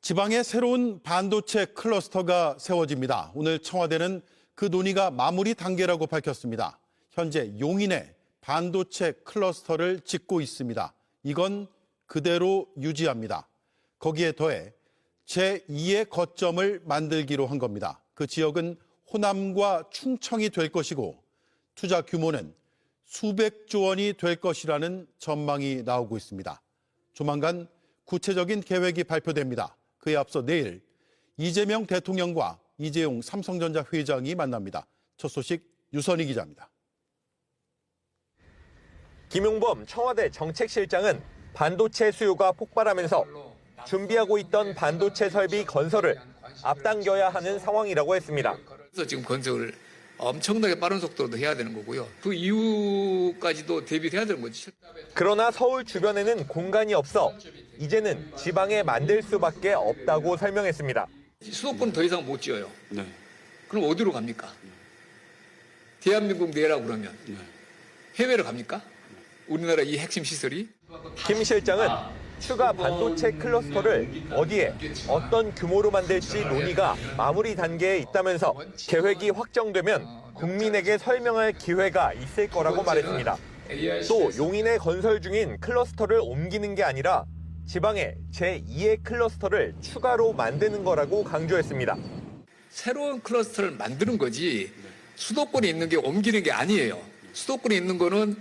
지방에 새로운 반도체 클러스터가 세워집니다. 오늘 청와대는 그 논의가 마무리 단계라고 밝혔습니다. 현재 용인에 반도체 클러스터를 짓고 있습니다. 이건 그대로 유지합니다. 거기에 더해 제2의 거점을 만들기로 한 겁니다. 그 지역은 호남과 충청이 될 것이고 투자 규모는 수백조 원이 될 것이라는 전망이 나오고 있습니다. 조만간 구체적인 계획이 발표됩니다. 그에 앞서 내일 이재명 대통령과 이재용 삼성전자 회장이 만납니다. 첫 소식 유선희 기자입니다. 김용범 청와대 정책실장은 반도체 수요가 폭발하면서 준비하고 있던 반도체 설비 건설을 앞당겨야 하는 상황이라고 했습니다. 그래서 지금 건설을 엄청나게 빠른 속도로 해야 되는 거고요. 그 이후까지도 대비해야 되는 거지. 그러나 서울 주변에는 공간이 없어 이제는 지방에 만들 수밖에 없다고 설명했습니다. 수도권은 더 이상 못 지어요. 네. 그럼 어디로 갑니까? 대한민국 내라고 그러면 해외로 갑니까? 우리나라 이 핵심 시설이? 김 실장은 추가 반도체 클러스터를 어디에 어떤 규모로 만들지 논의가 마무리 단계에 있다면서 계획이 확정되면 국민에게 설명할 기회가 있을 거라고 말했습니다. 또 용인에 건설 중인 클러스터를 옮기는 게 아니라 지방에 제2의 클러스터를 추가로 만드는 거라고 강조했습니다. 새로운 클러스터를 만드는 거지 수도권에 있는 게 옮기는 게 아니에요. 수도권에 있는 거는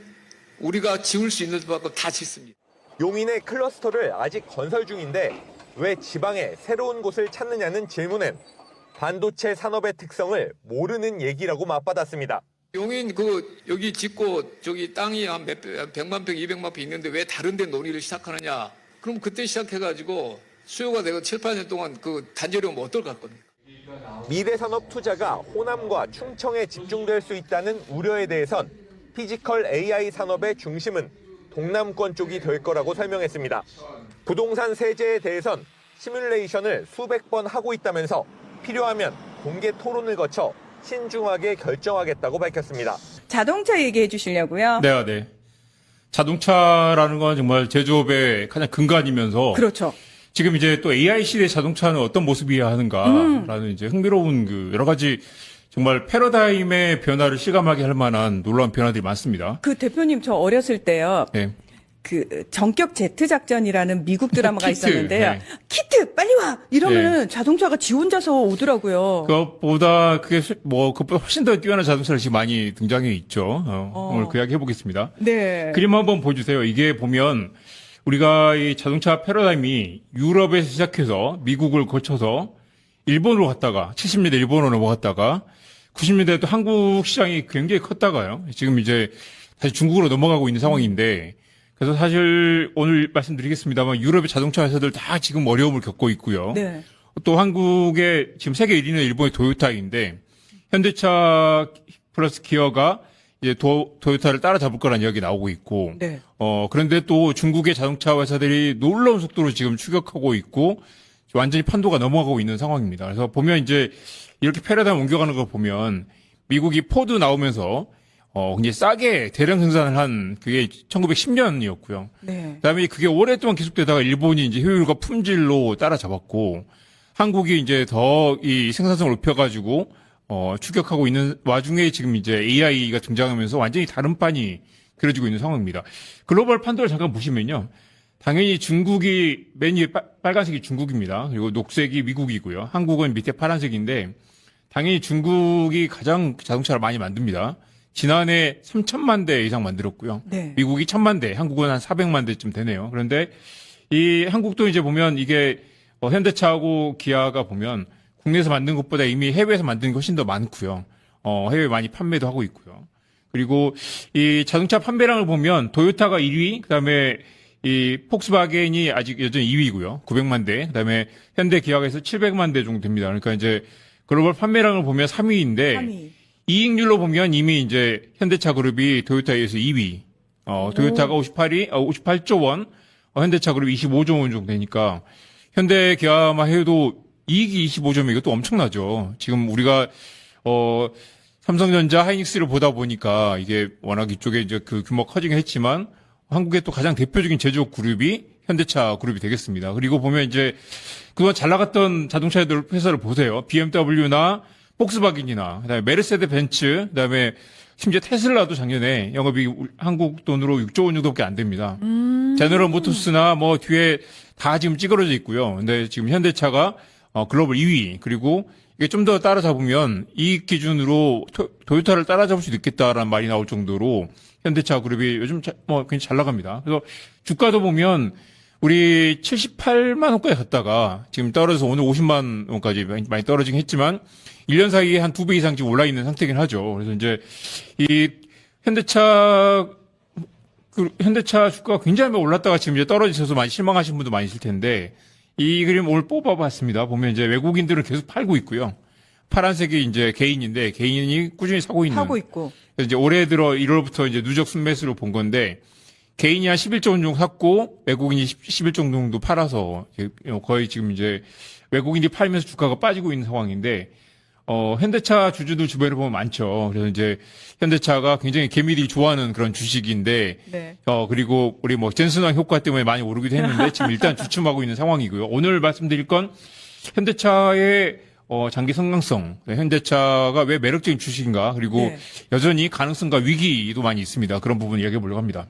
우리가 지을 수 있는 수밖에 다 짓습니다. 용인의 클러스터를 아직 건설 중인데 왜 지방에 새로운 곳을 찾느냐는 질문엔 반도체 산업의 특성을 모르는 얘기라고 맞받았습니다. 용인 여기 짓고 저기 땅이 한 100만 평, 200만 평 있는데 왜 다른 데 논의를 시작하느냐? 그럼 그때 시작해가지고 수요가 되고 7, 8년 동안 그 단절이 오면 어떨 것 같거든요. 미래산업 투자가 호남과 충청에 집중될 수 있다는 우려에 대해선 피지컬 AI 산업의 중심은 동남권 쪽이 될 거라고 설명했습니다. 부동산 세제에 대해선 시뮬레이션을 수백 번 하고 있다면서 필요하면 공개 토론을 거쳐 신중하게 결정하겠다고 밝혔습니다. 자동차 얘기해 주시려고요? 네. 자동차라는 건 정말 제조업의 가장 근간이면서 그렇죠. 지금 이제 또 AI 시대 자동차는 어떤 모습이어야 하는가라는 이제 흥미로운 여러 가지 정말 패러다임의 변화를 실감하게 할 만한 놀라운 변화들이 많습니다. 그 대표님 저 어렸을 때요. 네. 그 전격 제트 작전이라는 미국 드라마가 키트, 있었는데요. 네. 키트 빨리 와 이러면은 자동차가 지 혼자서 오더라고요. 그것보다 그것보다 훨씬 더 뛰어난 자동차를 지금 많이 등장해 있죠. 오늘 그 이야기 해보겠습니다. 네. 그림 한번 보여주세요. 이게 보면 우리가 이 자동차 패러다임이 유럽에서 시작해서 미국을 거쳐서 일본으로 갔다가 70년대 일본으로 넘어갔다가 90년대 또 한국 시장이 굉장히 컸다가요. 지금 이제 다시 중국으로 넘어가고 있는 상황인데 그래서 사실 오늘 말씀드리겠습니다만 유럽의 자동차 회사들 다 지금 어려움을 겪고 있고요. 네. 또 한국의 지금 세계 1위는 일본의 도요타인데 현대차 플러스 기어가 이제 도요타를 따라잡을 거라는 이야기 나오고 있고 네. 그런데 또 중국의 자동차 회사들이 놀라운 속도로 지금 추격하고 있고 완전히 판도가 넘어가고 있는 상황입니다. 그래서 보면 이제 이렇게 패러다임 옮겨가는 걸 보면 미국이 포드 나오면서 굉장히 싸게 대량 생산을 한 그게 1910년이었고요. 네. 그다음에 그게 오랫동안 계속되다가 일본이 이제 효율과 품질로 따라잡았고 한국이 이제 더 이 생산성을 높여가지고 추격하고 있는 와중에 지금 이제 AI가 등장하면서 완전히 다른 판이 그려지고 있는 상황입니다. 글로벌 판도를 잠깐 보시면요. 당연히 중국이 맨 위에 빨간색이 중국입니다. 그리고 녹색이 미국이고요. 한국은 밑에 파란색인데 당연히 중국이 가장 자동차를 많이 만듭니다. 지난해 3천만 대 이상 만들었고요. 네. 미국이 1,000만 대, 한국은 한 400만 대쯤 되네요. 그런데 이 한국도 이제 보면 이게 현대차하고 기아가 보면 국내에서 만든 것보다 이미 해외에서 만든 게 훨씬 더 많고요. 해외에 많이 판매도 하고 있고요. 그리고 이 자동차 판매량을 보면 도요타가 1위, 그다음에 이 폭스바겐이 아직 여전히 2위고요. 900만 대. 그다음에 현대 기아에서 700만 대 정도 됩니다. 그러니까 이제 글로벌 판매량을 보면 3위인데 3위. 이익률로 보면 이미 이제 현대차 그룹이 도요타에 의해서 2위. 도요타가 58조 원, 현대차 그룹이 25조 원 정도 되니까 현대 기아만 해도 이익이 25조면 이것도 엄청나죠. 지금 우리가 삼성전자, 하이닉스를 보다 보니까 이게 워낙 이쪽에 이제 그 규모가 커지긴 했지만 한국의 또 가장 대표적인 제조업 그룹이 현대차 그룹이 되겠습니다. 그리고 보면 이제 그동안 잘 나갔던 자동차 회사를 보세요. BMW나 폭스바겐이나 그다음에 메르세데 벤츠, 그다음에 심지어 테슬라도 작년에 영업이 한국 돈으로 6조 원 정도밖에 안 됩니다. 제너럴 모터스나 뭐 뒤에 다 지금 찌그러져 있고요. 근데 지금 현대차가 글로벌 2위, 그리고 이게 좀 더 따라잡으면 이익 기준으로 도요타를 따라잡을 수도 있겠다라는 말이 나올 정도로 현대차 그룹이 요즘 굉장히 잘 나갑니다. 그래서 주가도 보면 우리 78만 원까지 갔다가 지금 떨어져서 오늘 50만 원까지 많이 떨어지긴 했지만 1년 사이에 한 2배 이상 지금 올라 있는 상태긴 하죠. 그래서 이제 이 현대차 주가가 굉장히 올랐다가 지금 이제 떨어지셔서 많이 실망하신 분도 많이 있을 텐데, 이 그림 오늘 뽑아봤습니다. 보면 이제 외국인들은 계속 팔고 있고요. 파란색이 이제 개인인데, 개인이 꾸준히 사고 있고. 그래서 이제 올해 들어 1월부터 이제 누적 순매수로 본 건데, 개인이 한 11조 원 정도 샀고, 외국인이 11조 정도 팔아서 거의 지금 이제 외국인이 팔면서 주가가 빠지고 있는 상황인데, 현대차 주주들 주변에 보면 많죠. 그래서 이제 현대차가 굉장히 개미들이 좋아하는 그런 주식인데, 네. 그리고 우리 뭐 젠슨왕 효과 때문에 많이 오르기도 했는데 지금 일단 주춤하고 있는 상황이고요. 오늘 말씀드릴 건 현대차의 장기 성장성, 현대차가 왜 매력적인 주식인가, 그리고 네. 여전히 가능성과 위기도 많이 있습니다. 그런 부분 이야기해 보려고 합니다.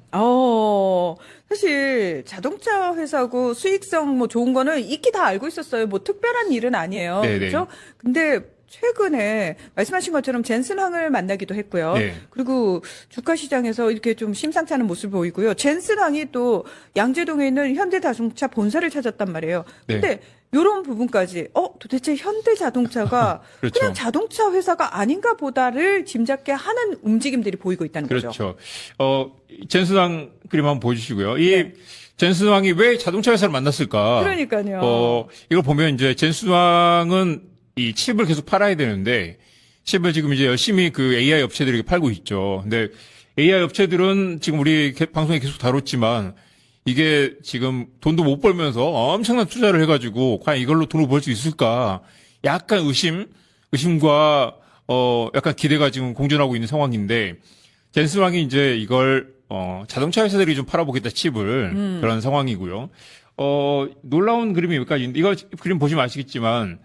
사실 자동차 회사고 수익성 뭐 좋은 거는 익히 다 알고 있었어요. 뭐 특별한 일은 아니에요. 네네. 그렇죠? 근데 최근에 말씀하신 것처럼 젠슨항을 만나기도 했고요. 네. 그리고 주가 시장에서 이렇게 좀 심상치 않은 모습을 보이고요. 젠슨항이 또 양재동에 있는 현대자동차 본사를 찾았단 말이에요. 네. 근데 이런 부분까지 도대체 현대자동차가 그렇죠. 그냥 자동차 회사가 아닌가 보다를 짐작케 하는 움직임들이 보이고 있다는 거죠. 그렇죠. 젠슨왕 그림 한번 보여주시고요. 이 젠슨왕이 왜 자동차 회사를 만났을까? 그러니까요. 이걸 보면 이제 젠슨왕은 이 칩을 계속 팔아야 되는데, 칩을 지금 이제 열심히 그 AI 업체들에게 팔고 있죠. 근데 AI 업체들은 지금 우리 방송에 계속 다뤘지만, 이게 지금 돈도 못 벌면서 엄청난 투자를 해가지고 과연 이걸로 돈을 벌 수 있을까? 약간 의심과 약간 기대가 지금 공존하고 있는 상황인데, 젠슨왕이 이제 이걸 자동차 회사들이 좀 팔아보겠다, 칩을. 그런 상황이고요. 놀라운 그림이 몇 가지 있는데, 이거 그림 보시면 아시겠지만,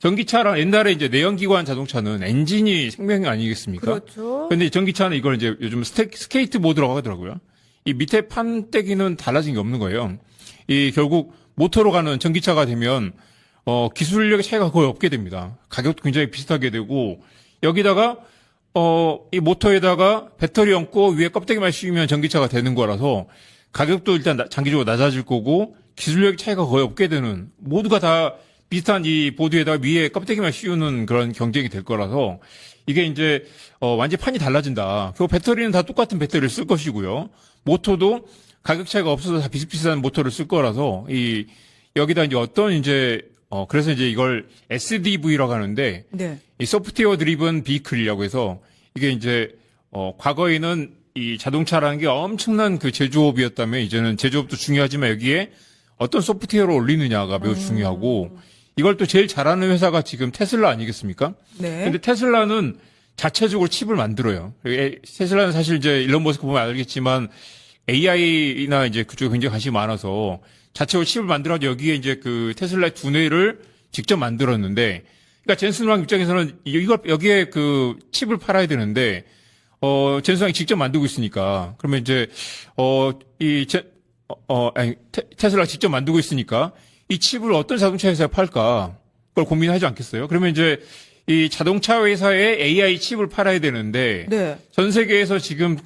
전기차랑 옛날에 이제 내연기관 자동차는 엔진이 생명이 아니겠습니까? 그렇죠. 근데 전기차는 이걸 이제 요즘 스케이트보드라고 하더라고요. 이 밑에 판때기는 달라진 게 없는 거예요. 이 결국 모터로 가는 전기차가 되면 기술력의 차이가 거의 없게 됩니다. 가격도 굉장히 비슷하게 되고, 여기다가 이 모터에다가 배터리 얹고 위에 껍데기만 씌우면 전기차가 되는 거라서 가격도 일단 장기적으로 낮아질 거고, 기술력 차이가 거의 없게 되는, 모두가 다 비슷한 이 보드에다가 위에 껍데기만 씌우는 그런 경쟁이 될 거라서, 이게 이제 완전히 판이 달라진다. 그 배터리는 다 똑같은 배터리를 쓸 것이고요. 모터도 가격 차이가 없어서 다 비슷비슷한 모터를 쓸 거라서, 여기다 이제 그래서 이제 이걸 SDV라고 하는데, 네. 이 소프트웨어 드리븐 비클이라고 해서, 이게 이제 과거에는 이 자동차라는 게 엄청난 그 제조업이었다면, 이제는 제조업도 중요하지만 여기에 어떤 소프트웨어를 올리느냐가 매우 중요하고, 이걸 또 제일 잘하는 회사가 지금 테슬라 아니겠습니까? 네. 근데 테슬라는 자체적으로 칩을 만들어요. 테슬라는 사실 이제 일론 머스크 보면 알겠지만 AI나 이제 그쪽에 굉장히 관심이 많아서 자체적으로 칩을 만들어서 여기에 이제 그 테슬라의 두뇌를 직접 만들었는데, 그러니까 젠슨왕 입장에서는 여기에 그 칩을 팔아야 되는데, 젠슨왕이 직접 만들고 있으니까, 그러면 이제 테슬라가 직접 만들고 있으니까 이 칩을 어떤 자동차 회사에 팔까? 그걸 고민하지 않겠어요? 그러면 이제 이 자동차 회사에 AI 칩을 팔아야 되는데, 네. 전 세계에서 지금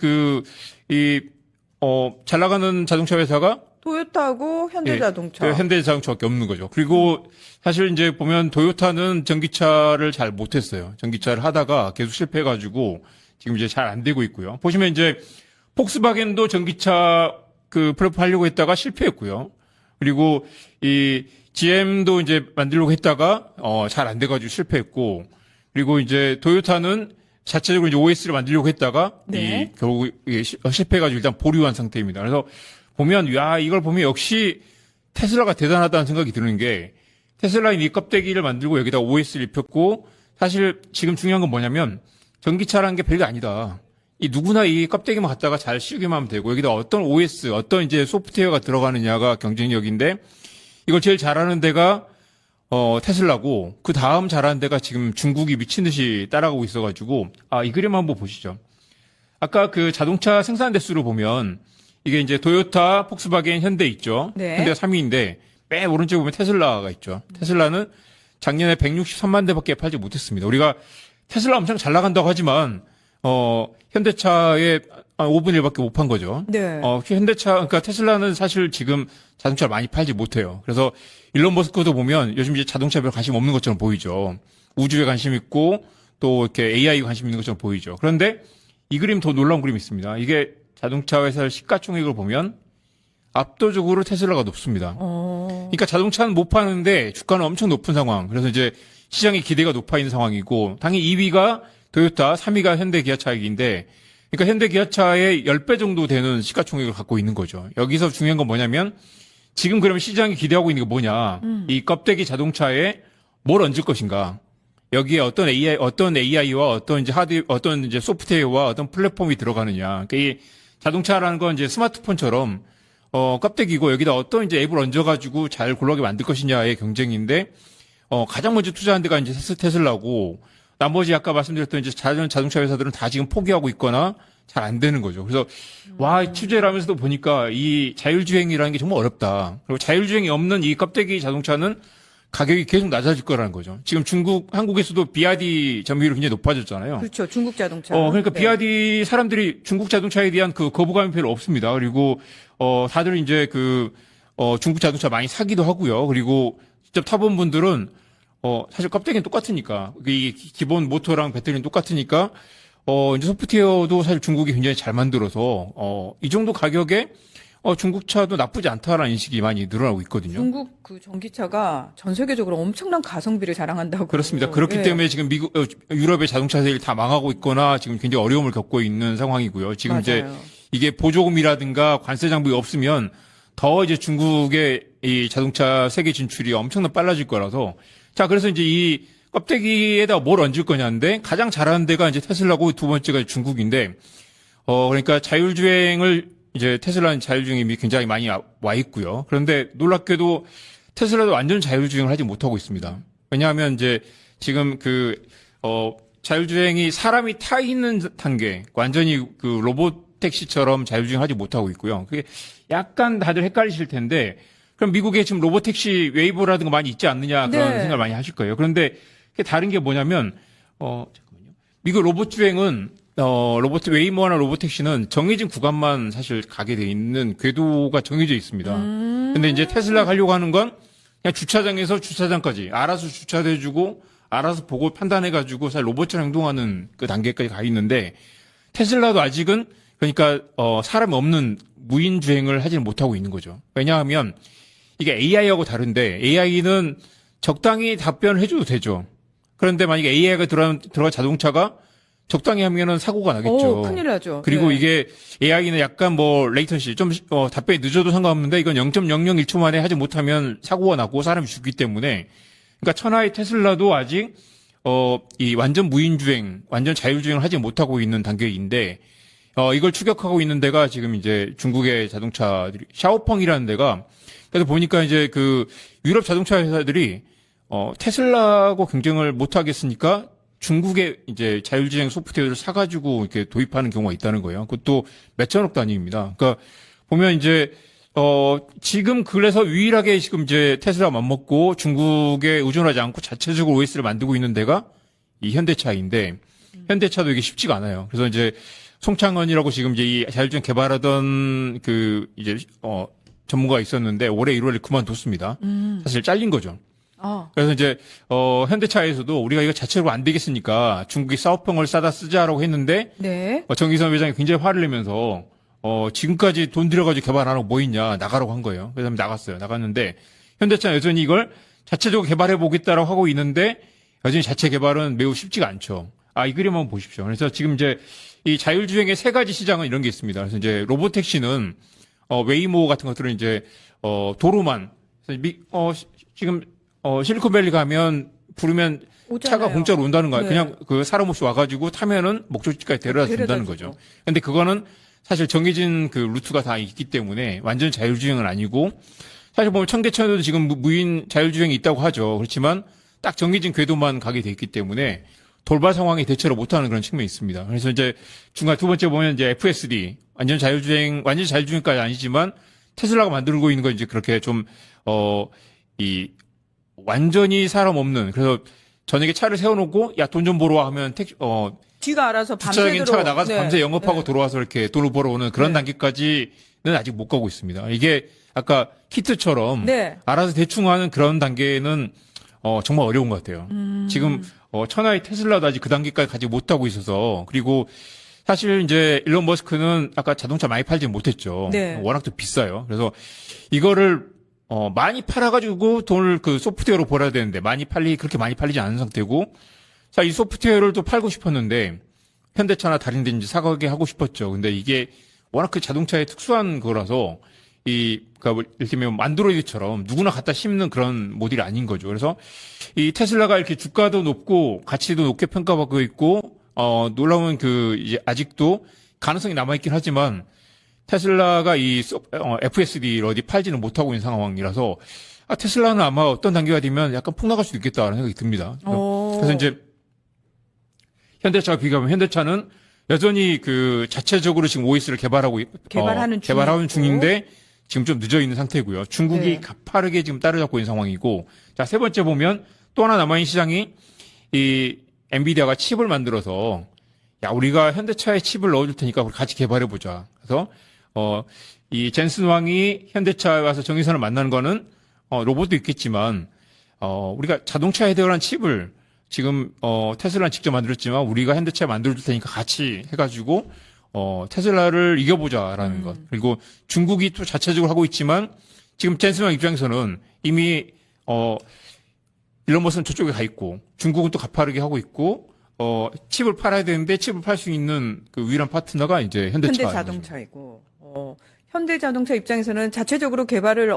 잘 나가는 자동차 회사가 토요타하고 현대자동차. 현대자동차밖에 없는 거죠. 그리고 사실 이제 보면 토요타는 전기차를 잘 못했어요. 전기차를 하다가 계속 실패해가지고 지금 이제 잘 안 되고 있고요. 보시면 이제 폭스바겐도 전기차 플랫폼 하려고 했다가 실패했고요. 그리고 이 GM도 이제 만들려고 했다가 잘 안 돼가지고 실패했고, 그리고 이제 토요타는 자체적으로 이제 OS를 만들려고 했다가 네. 결국 실패해가지고 일단 보류한 상태입니다. 그래서 보면 이걸 보면 역시 테슬라가 대단하다는 생각이 드는 게, 테슬라인 이 껍데기를 만들고 여기다 OS를 입혔고, 사실 지금 중요한 건 뭐냐면 전기차라는 게 별게 아니다. 이 누구나 이 껍데기만 갖다가 잘 씌우기만 하면 되고 여기다 어떤 OS, 어떤 이제 소프트웨어가 들어가느냐가 경쟁력인데 이걸 제일 잘하는 데가 테슬라고 그 다음 잘하는 데가 지금 중국이 미친 듯이 따라가고 있어가지고 이 그림 한번 보시죠. 아까 그 자동차 생산 대수로 보면 이게 이제 도요타, 폭스바겐, 현대 있죠. 네. 현대가 3위인데 맨 오른쪽에 보면 테슬라가 있죠. 테슬라는 작년에 163만 대밖에 팔지 못했습니다. 우리가 테슬라 엄청 잘 나간다고 하지만 현대차의 5분의 1밖에 못 판 거죠. 네. 그러니까 테슬라는 사실 지금 자동차를 많이 팔지 못해요. 그래서 일론 머스크도 보면 요즘 이제 자동차에 별 관심 없는 것처럼 보이죠. 우주에 관심 있고 또 이렇게 AI에 관심 있는 것처럼 보이죠. 그런데 이 그림 더 놀라운 그림이 있습니다. 이게 자동차 회사의 시가총액을 보면 압도적으로 테슬라가 높습니다. 그러니까 자동차는 못 파는데 주가는 엄청 높은 상황. 그래서 이제 시장의 기대가 높아 있는 상황이고 당연히 2위가 도요타, 3위가 현대 기아차익인데 그러니까 현대 기아차의 10배 정도 되는 시가총액을 갖고 있는 거죠. 여기서 중요한 건 뭐냐면 지금 그러면 시장이 기대하고 있는 게 뭐냐. 이 껍데기 자동차에 뭘 얹을 것인가. 여기에 어떤 AI와 어떤 이제 어떤 이제 소프트웨어와 어떤 플랫폼이 들어가느냐. 그러니까 이 자동차라는 건 이제 스마트폰처럼 껍데기고 여기다 어떤 이제 앱을 얹어가지고 잘 굴러가게 만들 것이냐의 경쟁인데 가장 먼저 투자한 데가 이제 테슬라고 나머지 아까 말씀드렸던 이제 자동차 회사들은 다 지금 포기하고 있거나 잘 안 되는 거죠. 그래서 취재를 하면서도 보니까 이 자율주행이라는 게 정말 어렵다. 그리고 자율주행이 없는 이 껍데기 자동차는 가격이 계속 낮아질 거라는 거죠. 지금 한국에서도 비아디 점유율이 굉장히 높아졌잖아요. 그렇죠. 중국 자동차. 그러니까 네. 비아디 사람들이 중국 자동차에 대한 그 거부감이 별로 없습니다. 그리고 다들 이제 중국 자동차 많이 사기도 하고요. 그리고 직접 타본 분들은 사실 껍데기는 똑같으니까 이 기본 모터랑 배터리는 똑같으니까 이제 소프트웨어도 사실 중국이 굉장히 잘 만들어서 이 정도 가격에 중국 차도 나쁘지 않다라는 인식이 많이 늘어나고 있거든요. 중국 그 전기차가 전 세계적으로 엄청난 가성비를 자랑한다고. 그렇습니다. 그렇기 네. 때문에 지금 유럽의 자동차 세일이 다 망하고 있거나 지금 굉장히 어려움을 겪고 있는 상황이고요. 지금 이제 맞아요. 이게 보조금이라든가 관세 장벽이 없으면 더 이제 중국의 이 자동차 세계 진출이 엄청나게 빨라질 거라서 자, 그래서 이제 이 껍데기에다 뭘 얹을 거냐인데 가장 잘하는 데가 이제 테슬라고 두 번째가 중국인데 그러니까 자율주행을 이제 테슬라는 자율주행이 굉장히 많이 와 있고요. 그런데 놀랍게도 테슬라도 완전 자율주행을 하지 못하고 있습니다. 왜냐하면 이제 지금 자율주행이 사람이 타 있는 단계, 완전히 그 로봇 택시처럼 자율주행하지 못하고 있고요. 그게 약간 다들 헷갈리실 텐데, 그럼 미국에 지금 로봇 택시 웨이보라든가 많이 있지 않느냐 그런 네. 생각을 많이 하실 거예요. 그런데 그게 다른 게 뭐냐면, 잠깐만요. 미국 로봇 주행은 웨이모나 로봇 택시는 정해진 구간만 사실 가게 돼 있는 궤도가 정해져 있습니다. 근데 이제 테슬라 가려고 하는 건 그냥 주차장에서 주차장까지 알아서 주차돼주고 알아서 보고 판단해가지고 사실 로봇처럼 행동하는 그 단계까지 가 있는데 테슬라도 아직은 그러니까 사람이 없는 무인 주행을 하지는 못하고 있는 거죠. 왜냐하면 이게 AI하고 다른데 AI는 적당히 답변을 해줘도 되죠. 그런데 만약에 AI가 들어간 자동차가 적당히 하면은 사고가 나겠죠. 큰일 나죠. 그리고 네. 이게 AI는 약간 레이턴시 좀 답변이 늦어도 상관없는데 이건 0.001초 만에 하지 못하면 사고가 나고 사람이 죽기 때문에 그러니까 천하의 테슬라도 아직 이 완전 무인주행, 완전 자율주행을 하지 못하고 있는 단계인데 이걸 추격하고 있는 데가 지금 이제 중국의 자동차들이 샤오펑이라는 데가 그래서 보니까 이제 그 유럽 자동차 회사들이 테슬라하고 경쟁을 못 하겠으니까 중국의 이제 자율주행 소프트웨어를 사가지고 이렇게 도입하는 경우가 있다는 거예요. 그것도 몇천억 단위입니다. 그러니까 보면 이제 지금 그래서 유일하게 지금 이제 테슬라 맞먹고 중국에 의존하지 않고 자체적으로 OS를 만들고 있는 데가 이 현대차인데 현대차도 이게 쉽지가 않아요. 그래서 이제 송창헌이라고 지금 이제 이 자율주행 개발하던 그 이제 전문가가 있었는데 올해 1월에 그만뒀습니다. 사실 잘린 거죠. 그래서 이제 현대차에서도 우리가 이거 자체로 안 되겠으니까 중국이 사업형을 싸다 쓰자라고 했는데 네. 정기선 회장이 굉장히 화를 내면서 지금까지 돈 들여가지고 개발 안 하고 뭐 있냐 나가라고 한 거예요. 그래서 나갔어요. 나갔는데 현대차는 여전히 이걸 자체적으로 개발해 보겠다라고 하고 있는데 여전히 자체 개발은 매우 쉽지가 않죠. 이 그림 한번 보십시오. 그래서 지금 이제 이 자율주행의 세 가지 시장은 이런 게 있습니다. 그래서 이제 로봇 택시는 웨이모 같은 것들은 이제 도로만 그래서 지금 실리콘밸리 가면 부르면 오잖아요. 차가 공짜로 온다는 거야. 네. 그냥 그 사람 없이 와가지고 타면은 목적지까지 데려다 준다는 데려다 거죠. 근데 그거는 사실 정해진 그 루트가 다 있기 때문에 완전 자율주행은 아니고 사실 보면 청계천에도 지금 무인 자율주행이 있다고 하죠. 그렇지만 딱 정해진 궤도만 가게 돼 있기 때문에 돌발 상황에 대처를 못하는 그런 측면이 있습니다. 그래서 이제 중간 두 번째 보면 이제 FSD 완전 자율주행까지 아니지만 테슬라가 만들고 있는 건 이제 그렇게 좀 완전히 사람 없는 그래서 저녁에 차를 세워놓고 야 돈 좀 벌어 와 하면 뒤가 알아서 주차장인 밤새도록 차가 나가서 네. 밤새 영업하고 네. 들어와서 이렇게 돈을 벌어오는 그런 네. 단계까지는 아직 못 가고 있습니다. 이게 아까 키트처럼 네. 알아서 대충 하는 그런 단계는 정말 어려운 것 같아요. 지금 천하의 테슬라도 아직 그 단계까지 가지 못하고 있어서 그리고 사실 이제 일론 머스크는 아까 자동차 많이 팔지 못했죠. 네. 워낙 또 비싸요. 그래서 이거를 많이 팔아가지고 돈을 그 소프트웨어로 벌어야 되는데 그렇게 많이 팔리지 않은 상태고 자, 이 소프트웨어를 또 팔고 싶었는데 현대차나 다른 데 이제 사가게 하고 싶었죠. 근데 이게 워낙 그 자동차의 특수한 거라서 그러니까 이를테면 안드로이드처럼 누구나 갖다 심는 그런 모델이 아닌 거죠. 그래서 이 테슬라가 이렇게 주가도 높고 가치도 높게 평가받고 있고 놀라운 이제 아직도 가능성이 남아있긴 하지만 테슬라가 FSD를 어디 팔지는 못하고 있는 상황이라서 테슬라는 아마 어떤 단계가 되면 약간 폭락할 수도 있겠다라는 생각이 듭니다. 그래서 이제 현대차와 비교하면 현대차는 여전히 그 자체적으로 지금 OS를 개발하는 중인데 지금 좀 늦어 있는 상태고요. 중국이 네. 가파르게 지금 따라잡고 있는 상황이고 자, 세 번째 보면 또 하나 남아있는 시장이 이 엔비디아가 칩을 만들어서 야, 우리가 현대차에 칩을 넣어줄 테니까 우리 같이 개발해보자. 그래서, 이 젠슨 왕이 현대차에 와서 정의선을 만나는 거는, 로봇도 있겠지만, 우리가 자동차에 해당하는 칩을 지금, 테슬라는 직접 만들었지만 우리가 현대차에 만들어줄 테니까 같이 해가지고, 테슬라를 이겨보자라는 것. 그리고 중국이 또 자체적으로 하고 있지만 지금 젠슨 왕 입장에서는 이미, 일론 머스크는 저쪽에 가 있고 중국은 또 가파르게 하고 있고, 칩을 팔아야 되는데 칩을 팔 수 있는 그 유일한 파트너가 이제 현대자동차이고 현대자동차 입장에서는 자체적으로 개발을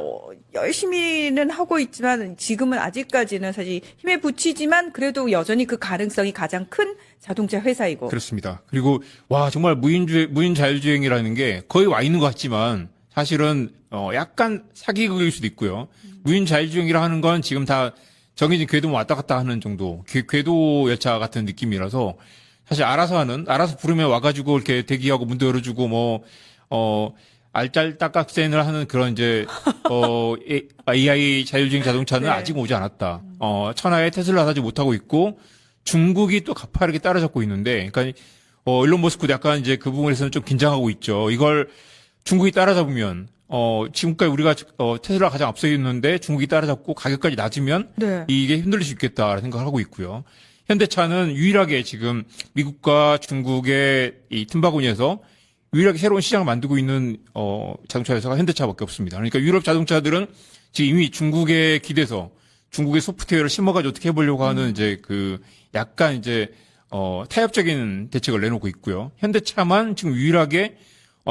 열심히는 하고 있지만 지금은 아직까지는 사실 힘에 부치지만 그래도 여전히 그 가능성이 가장 큰 자동차 회사이고. 그렇습니다. 그리고 와 정말 무인 자율주행이라는 게 거의 와 있는 것 같지만 사실은 약간 사기극일 수도 있고요. 무인 자율주행이라 하는 건 지금 다 정해진 궤도 왔다 갔다 하는 정도, 궤도 열차 같은 느낌이라서 사실 알아서 부르면 와가지고 이렇게 대기하고 문도 열어주고 알짤딱깍센을 하는 그런 이제, AI 자율주행 자동차는 네. 아직 오지 않았다. 천하의 테슬라 사지 못하고 있고 중국이 또 가파르게 따라잡고 있는데, 그러니까, 일론 머스크도 약간 이제 그 부분에서는 좀 긴장하고 있죠. 이걸 중국이 따라잡으면 지금까지 우리가 테슬라 가장 앞서 있는데 중국이 따라잡고 가격까지 낮으면 네. 이게 흔들릴 수 있겠다라는 생각을 하고 있고요. 현대차는 유일하게 지금 미국과 중국의 이 틈바구니에서 유일하게 새로운 시장을 만들고 있는 자동차 회사가 현대차밖에 없습니다. 그러니까 유럽 자동차들은 지금 이미 중국에 기대서 중국의 소프트웨어를 심어가지고 어떻게 해보려고 하는 이제 그 약간 이제 타협적인 대책을 내놓고 있고요. 현대차만 지금 유일하게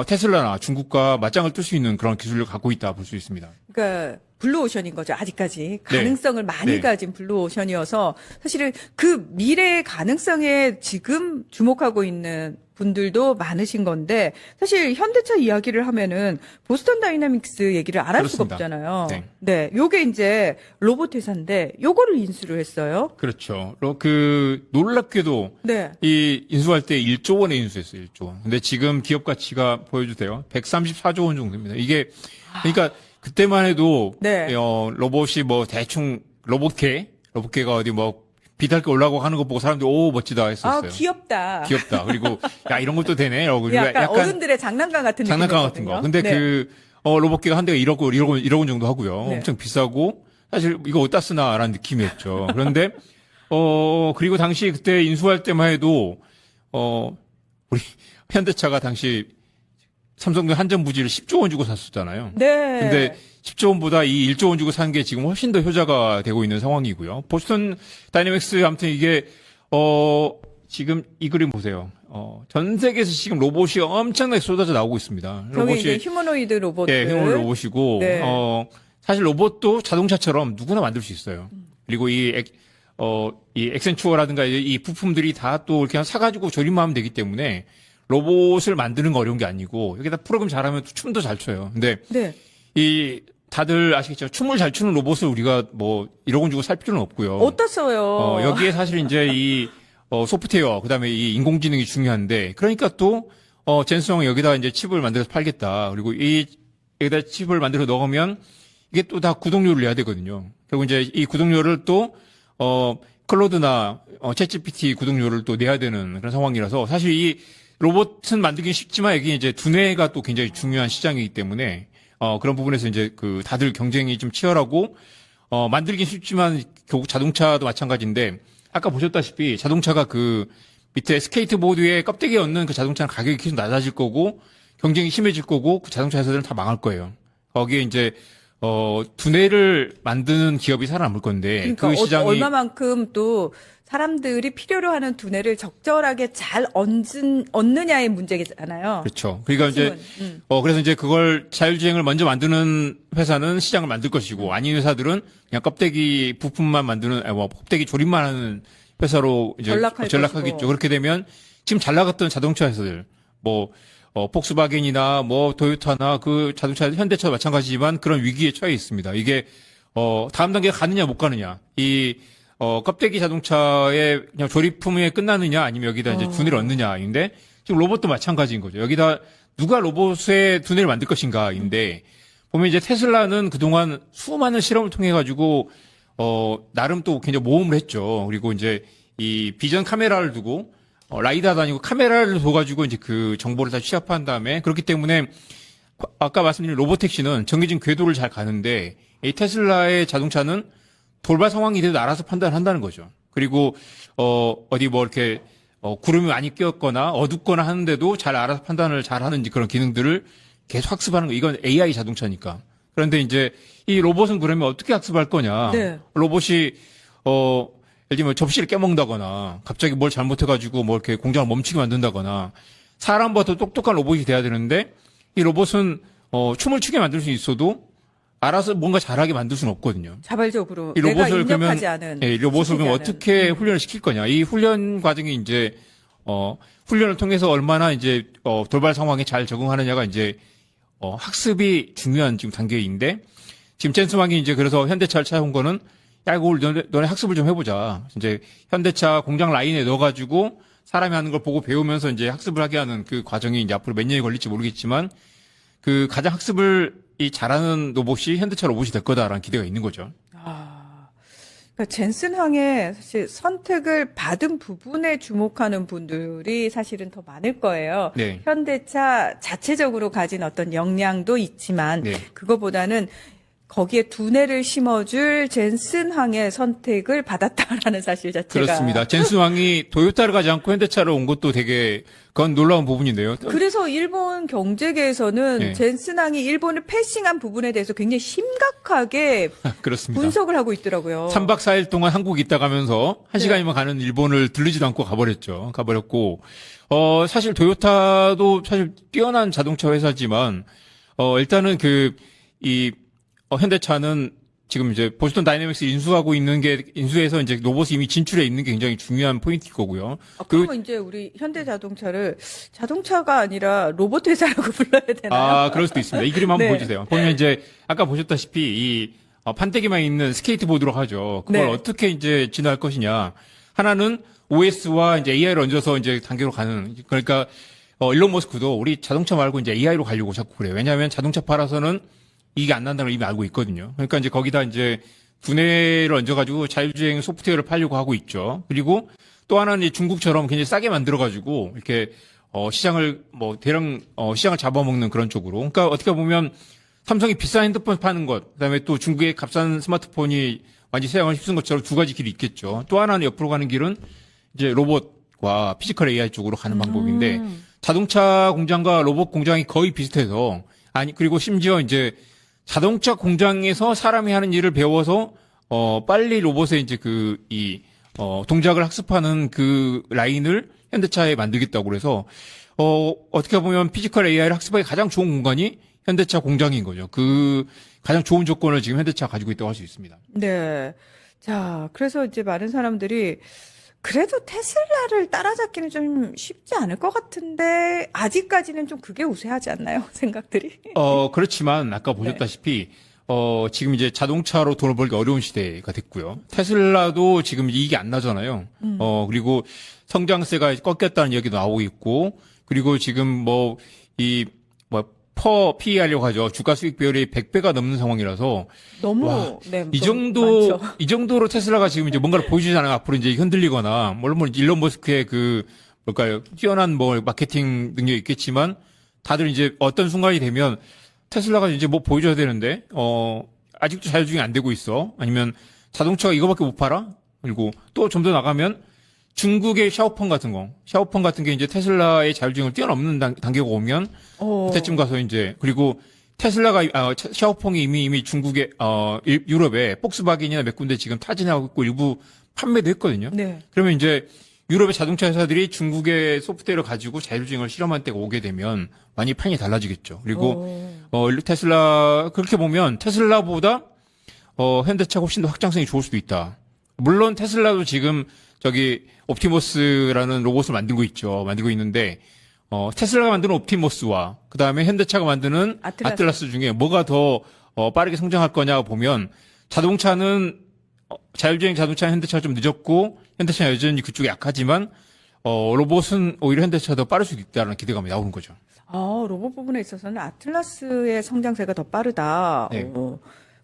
테슬라나 중국과 맞짱을 뜰 수 있는 그런 기술을 갖고 있다 볼 수 있습니다. 그러니까 블루오션인 거죠. 아직까지 가능성을 많이 네. 가진 블루오션이어서 사실은 그 미래의 가능성에 지금 주목하고 있는 분들도 많으신 건데 사실 현대차 이야기를 하면은 보스턴 다이나믹스 얘기를 안 할 수가 그렇습니다. 없잖아요. 네. 네, 요게 이제 로봇 회사인데 요거를 인수를 했어요. 그렇죠. 놀랍게도 네. 이 인수할 때 1조 원에 인수했어요. 1조 원. 근데 지금 기업 가치가 보여주세요. 134조 원 정도 됩니다. 이게 그러니까 그때만 해도 네. 로봇이 대충 로봇계가 어디 비탈게 올라가고 하는 거 보고 사람들이 오 멋지다 했었어요. 귀엽다. 귀엽다. 그리고 야 이런 것도 되네. 라고 약간 어른들의 장난감 같은 장난감 같은 느낌이거든요. 거. 근데 네. 로봇계가 한 대가 1억 원 정도 하고요. 네. 엄청 비싸고 사실 이거 어디다 쓰나라는 느낌이었죠. 그런데 그리고 당시 그때 인수할 때만 해도 우리 현대차가 당시 삼성의 한전 부지를 10조 원 주고 샀었잖아요. 네. 근데 10조 원보다 이 1조 원 주고 산 게 지금 훨씬 더 효자가 되고 있는 상황이고요. 보스턴 다이내믹스 아무튼 이게 지금 이 그림 보세요. 전 세계에서 지금 로봇이 엄청나게 쏟아져 나오고 있습니다. 저기 이제 휴머노이드 로봇. 네, 휴머노이드 로봇이고 네. 사실 로봇도 자동차처럼 누구나 만들 수 있어요. 그리고 이 엑센추어라든가 이 부품들이 다 또 이렇게 사가지고 조립만 하면 되기 때문에 로봇을 만드는 거 어려운 게 아니고 여기다 프로그램 잘하면 또 춤도 잘 춰요. 근데 네. 이 다들 아시겠죠? 춤을 잘 추는 로봇을 우리가 뭐 1억 원 주고 살 필요는 없고요. 어디다 써요? 여기에 사실 이제 이 소프트웨어 그다음에 이 인공지능이 중요한데 그러니까 또 젠슨형이 여기다 이제 칩을 만들어서 팔겠다. 그리고 여기다 칩을 만들어 넣으면 이게 또 다 구독료를 내야 되거든요. 결국 이제 이 구독료를 또 클로드나 챗GPT 구독료를 또 내야 되는 그런 상황이라서 사실 이 로봇은 만들긴 쉽지만 여기 이제 두뇌가 또 굉장히 중요한 시장이기 때문에 그런 부분에서 이제 그 다들 경쟁이 좀 치열하고 만들긴 쉽지만 결국 자동차도 마찬가지인데 아까 보셨다시피 자동차가 그 밑에 스케이트보드에 껍데기에 얹는 그 자동차는 가격이 계속 낮아질 거고 경쟁이 심해질 거고 그 자동차 회사들은 다 망할 거예요. 거기에 이제 두뇌를 만드는 기업이 살아남을 건데 그러니까 그 시장이 얼마만큼 또 사람들이 필요로 하는 두뇌를 적절하게 잘 얻느냐의 문제잖아요. 그렇죠. 그러니까 이제 핵심은. 그래서 이제 그걸 자율주행을 먼저 만드는 회사는 시장을 만들 것이고 아닌 회사들은 그냥 껍데기 부품만 만드는 껍데기 조립만 하는 회사로 이제 전락하겠죠. 것이고. 그렇게 되면 지금 잘 나갔던 자동차 회사들 폭스바겐이나 토요타나 그 자동차 현대차도 마찬가지지만 그런 위기에 처해 있습니다. 이게 다음 단계 가느냐 못 가느냐 껍데기 자동차의 그냥 조립품에 끝나느냐 아니면 여기다 이제 두뇌를 얻느냐인데 지금 로봇도 마찬가지인 거죠. 여기다 누가 로봇의 두뇌를 만들 것인가인데 보면 이제 테슬라는 그동안 수많은 실험을 통해 가지고 나름 또 굉장히 모험을 했죠. 그리고 이제 이 비전 카메라를 두고 라이다도 아니고 카메라를 둬가지고 이제 그 정보를 다 취합한 다음에 그렇기 때문에 아까 말씀드린 로봇택시는 정해진 궤도를 잘 가는데 이 테슬라의 자동차는 돌발 상황이 돼도 알아서 판단한다는 거죠. 그리고 어디 이렇게 구름이 많이 끼었거나 어둡거나 하는데도 잘 알아서 판단을 잘 하는지 그런 기능들을 계속 학습하는 거. 이건 AI 자동차니까. 그런데 이제 이 로봇은 그러면 어떻게 학습할 거냐? 네. 로봇이 예를 들면 접시를 깨먹는다거나 갑자기 뭘 잘못해가지고 이렇게 공장을 멈추게 만든다거나 사람보다 더 똑똑한 로봇이 돼야 되는데 이 로봇은 춤을 추게 만들 수 있어도 알아서 뭔가 잘하게 만들 수는 없거든요. 자발적으로 이 내가 로봇을 입력하지 그러면 않은 이 로봇을 시키지 그러면 않은. 어떻게 훈련을 시킬 거냐? 이 훈련 과정이 이제 훈련을 통해서 얼마나 이제 돌발 상황에 잘 적응하느냐가 이제 학습이 중요한 지금 단계인데 지금 젠슨왕이 이제 그래서 현대차를 찾아온 거는 야 이거 너네 학습을 좀 해보자. 이제 현대차 공장 라인에 넣어가지고 사람이 하는 걸 보고 배우면서 이제 학습을 하게 하는 그 과정이 이제 앞으로 몇 년이 걸릴지 모르겠지만 그 가장 학습을 잘하는 로봇이 현대차 로봇이 될 거다라는 기대가 있는 거죠. 그러니까 젠슨항의 사실 선택을 받은 부분에 주목하는 분들이 사실은 더 많을 거예요. 네. 현대차 자체적으로 가진 어떤 역량도 있지만 네. 그거보다는 거기에 두뇌를 심어줄 젠슨항의 선택을 받았다라는 사실 자체가. 그렇습니다. 젠슨왕이 토요타를 가지 않고 현대차를 온 것도 되게 그건 놀라운 부분인데요. 그래서 일본 경제계에서는 네. 젠슨항이 일본을 패싱한 부분에 대해서 굉장히 심각하게 그렇습니다. 분석을 하고 있더라고요. 3박 4일 동안 한국에 있다 가면서 한 네. 시간이면 가는 일본을 들르지도 않고 가버렸고, 사실 토요타도 사실 뛰어난 자동차 회사지만, 일단은 현대차는 지금 이제 보스턴 다이내믹스 인수해서 이제 로봇이 이미 진출해 있는 게 굉장히 중요한 포인트일 거고요. 그러면 이제 우리 현대자동차를 자동차가 아니라 로봇 회사라고 불러야 되나요? 그럴 수도 있습니다. 이 그림 한번 네. 보여주세요. 보면 이제 아까 보셨다시피 이 판때기만 있는 스케이트보드로 하죠. 그걸 네. 어떻게 이제 진화할 것이냐. 하나는 OS와 이제 AI를 얹어서 이제 단계로 가는. 그러니까 일론 머스크도 우리 자동차 말고 이제 AI로 가려고 자꾸 그래요. 왜냐하면 자동차 팔아서는 이게 안 난다는 걸 이미 알고 있거든요. 그러니까 이제 거기다 이제 두뇌를 얹어가지고 자율주행 소프트웨어를 팔려고 하고 있죠. 그리고 또 하나는 이제 중국처럼 굉장히 싸게 만들어가지고 이렇게 시장을 대량 시장을 잡아먹는 그런 쪽으로. 그러니까 어떻게 보면 삼성이 비싼 핸드폰 파는 것, 그다음에 또 중국의 값싼 스마트폰이 완전히 세상을 휩쓴 것처럼 두 가지 길이 있겠죠. 또 하나는 옆으로 가는 길은 이제 로봇과 피지컬 AI 쪽으로 가는 방법인데 자동차 공장과 로봇 공장이 거의 비슷해서 그리고 심지어 이제 자동차 공장에서 사람이 하는 일을 배워서 빨리 로봇의 이제 동작을 학습하는 그 라인을 현대차에 만들겠다고 그래서 어떻게 보면 피지컬 AI를 학습하기 가장 좋은 공간이 현대차 공장인 거죠. 그 가장 좋은 조건을 지금 현대차가 가지고 있다고 할 수 있습니다. 네. 자, 그래서 이제 많은 사람들이 그래도 테슬라를 따라잡기는 좀 쉽지 않을 것 같은데 아직까지는 좀 그게 우세하지 않나요? 생각들이. 그렇지만 아까 보셨다시피 지금 이제 자동차로 돈을 벌기 어려운 시대가 됐고요. 테슬라도 지금 이익이 안 나잖아요. 그리고 성장세가 꺾였다는 이야기도 나오고 있고, 그리고 지금 퍼 PER이라고 하죠. 주가 수익 비율이 100배가 넘는 상황이라서 너무 와, 네, 이 너무 정도 많죠. 이 정도로 테슬라가 지금 이제 뭔가를 보여주지 않으면 앞으로 이제 흔들리거나, 물론 일론 머스크의 뭘까요? 뛰어난 마케팅 능력이 있겠지만 다들 이제 어떤 순간이 되면 테슬라가 이제 뭐 보여줘야 되는데 아직도 자율주행이 안 되고 있어. 아니면 자동차가 이거밖에 못 팔아? 그리고 또 좀 더 나가면 중국의 샤오펑 같은 게 이제 테슬라의 자율주행을 뛰어넘는 단계가 오면 그때쯤 가서 이제, 그리고 테슬라가 샤오펑이 이미 중국의 유럽에 폭스바겐이나 몇 군데 지금 타진하고 있고 일부 판매도 했거든요. 네. 그러면 이제 유럽의 자동차 회사들이 중국의 소프트웨어를 가지고 자율주행을 실험할 때가 오게 되면 많이 판이 달라지겠죠. 그리고 테슬라, 그렇게 보면 테슬라보다 현대차가 훨씬 더 확장성이 좋을 수도 있다. 물론 테슬라도 지금 옵티머스라는 로봇을 만들고 있는데 테슬라가 만드는 옵티머스와 그다음에 현대차가 만드는 아틀라스 중에 뭐가 더 빠르게 성장할 거냐 보면, 자동차는 자율주행 자동차는 현대차가 좀 늦었고 현대차는 여전히 그쪽이 약하지만 로봇은 오히려 현대차가 더 빠를 수 있다는 기대감이 나오는 거죠. 로봇 부분에 있어서는 아틀라스의 성장세가 더 빠르다. 네.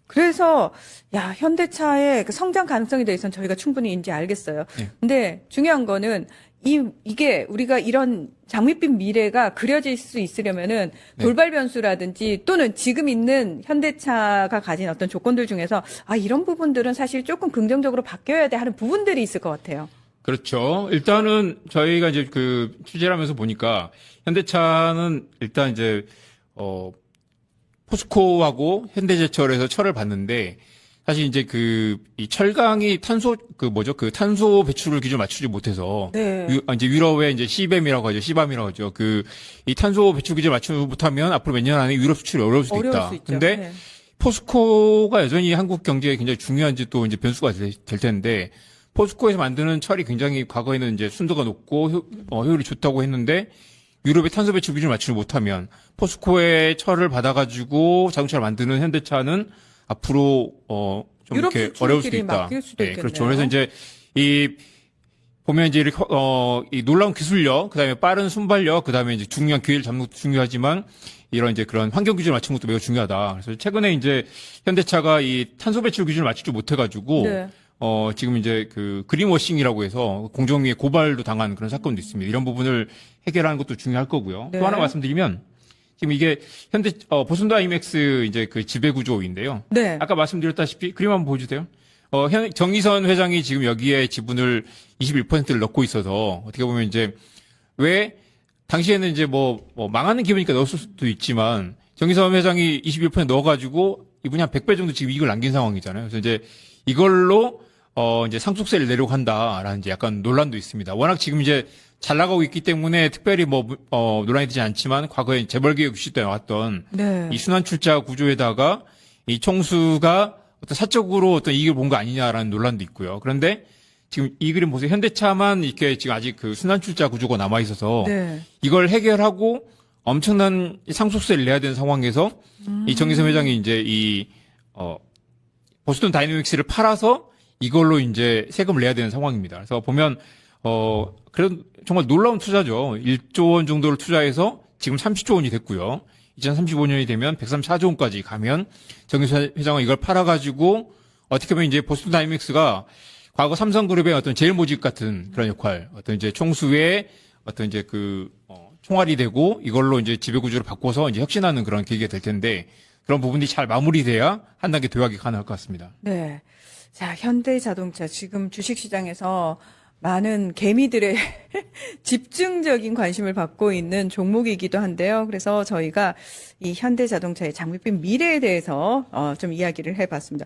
그래서 현대차의 그 성장 가능성에 대해서는 저희가 충분히 이제 알겠어요. 네. 근데 중요한 거는 이게 우리가 이런 장밋빛 미래가 그려질 수 있으려면은 네. 돌발 변수라든지 또는 지금 있는 현대차가 가진 어떤 조건들 중에서 이런 부분들은 사실 조금 긍정적으로 바뀌어야 돼 하는 부분들이 있을 것 같아요. 그렇죠. 일단은 저희가 이제 취재를 하면서 보니까 현대차는 일단 이제 포스코하고 현대제철에서 철을 봤는데, 사실 이제 이 철강이 탄소 배출을 기준 맞추지 못해서 네. 이제 유럽의 이제 CBAM이라고 하죠. CBAM이라고 하죠. 이 탄소 배출 기준 맞추지 못하면 앞으로 몇 년 안에 유럽 수출이 어려울 수도 있다. 근데 네. 포스코가 여전히 한국 경제에 굉장히 중요한지 또 이제 변수가 될 텐데, 포스코에서 만드는 철이 굉장히 과거에는 이제 순도가 높고 효율이 좋다고 했는데, 유럽의 탄소 배출 기준을 맞추지 못하면 포스코의 철을 받아가지고 자동차를 만드는 현대차는 앞으로 좀 유럽 이렇게 수출 어려울 수도 길이 있다. 막힐 수도 있겠네요. 그렇죠. 그래서 이제 보면 이제 이렇게 이 놀라운 기술력, 그다음에 빠른 순발력, 그다음에 이제 중요한 기회를 잡는 것도 중요하지만 이런 이제 그런 환경 기준을 맞춘 것도 매우 중요하다. 그래서 최근에 이제 현대차가 이 탄소 배출 기준을 맞추지 못해가지고 네. 지금 이제 그린워싱이라고 해서 공정위에 고발도 당한 그런 사건도 있습니다. 이런 부분을 해결하는 것도 중요할 거고요. 네. 또 하나 말씀드리면, 지금 이게 보슨도 아이맥스 이제 그 지배구조인데요. 네. 아까 말씀드렸다시피 그림 한번 보여주세요. 정의선 회장이 지금 여기에 지분을 21%를 넣고 있어서 어떻게 보면 이제 왜 당시에는 이제 망하는 기분이니까 넣었을 수도 있지만, 정의선 회장이 21% 넣어가지고 이분이 한 100배 정도 지금 이익을 남긴 상황이잖아요. 그래서 이제 이걸로 이제 상속세를 내려고 한다라는 이제 약간 논란도 있습니다. 워낙 지금 이제 잘 나가고 있기 때문에 특별히 논란이 되지 않지만, 과거에 재벌개혁 이슈 때 나왔던 네. 이 순환출자 구조에다가 이 총수가 어떤 사적으로 어떤 이익을 본 거 아니냐라는 논란도 있고요. 그런데 지금 이 그림 보세요. 현대차만 이렇게 지금 아직 그 순환출자 구조가 남아 있어서 네. 이걸 해결하고 엄청난 상속세를 내야 되는 상황에서 이 정의선 회장이 이제 보스턴 다이내믹스를 팔아서 이걸로 이제 세금을 내야 되는 상황입니다. 그래서 보면 그래도 정말 놀라운 투자죠. 1조 원 정도를 투자해서 지금 30조 원이 됐고요. 2035년이 되면 134조 원까지 가면 정의선 회장은 이걸 팔아가지고 어떻게 보면 이제 보스턴 다이내믹스가 과거 삼성그룹의 어떤 제일 모직 같은 그런 역할, 어떤 이제 총수의 어떤 이제 총알이 되고 이걸로 이제 지배구조를 바꿔서 이제 혁신하는 그런 계기가 될 텐데, 그런 부분이 잘 마무리돼야 한 단계 도약이 가능할 것 같습니다. 네. 자, 현대자동차 지금 주식시장에서 많은 개미들의 집중적인 관심을 받고 있는 종목이기도 한데요. 그래서 저희가 이 현대자동차의 장밋빛 미래에 대해서 좀 이야기를 해봤습니다.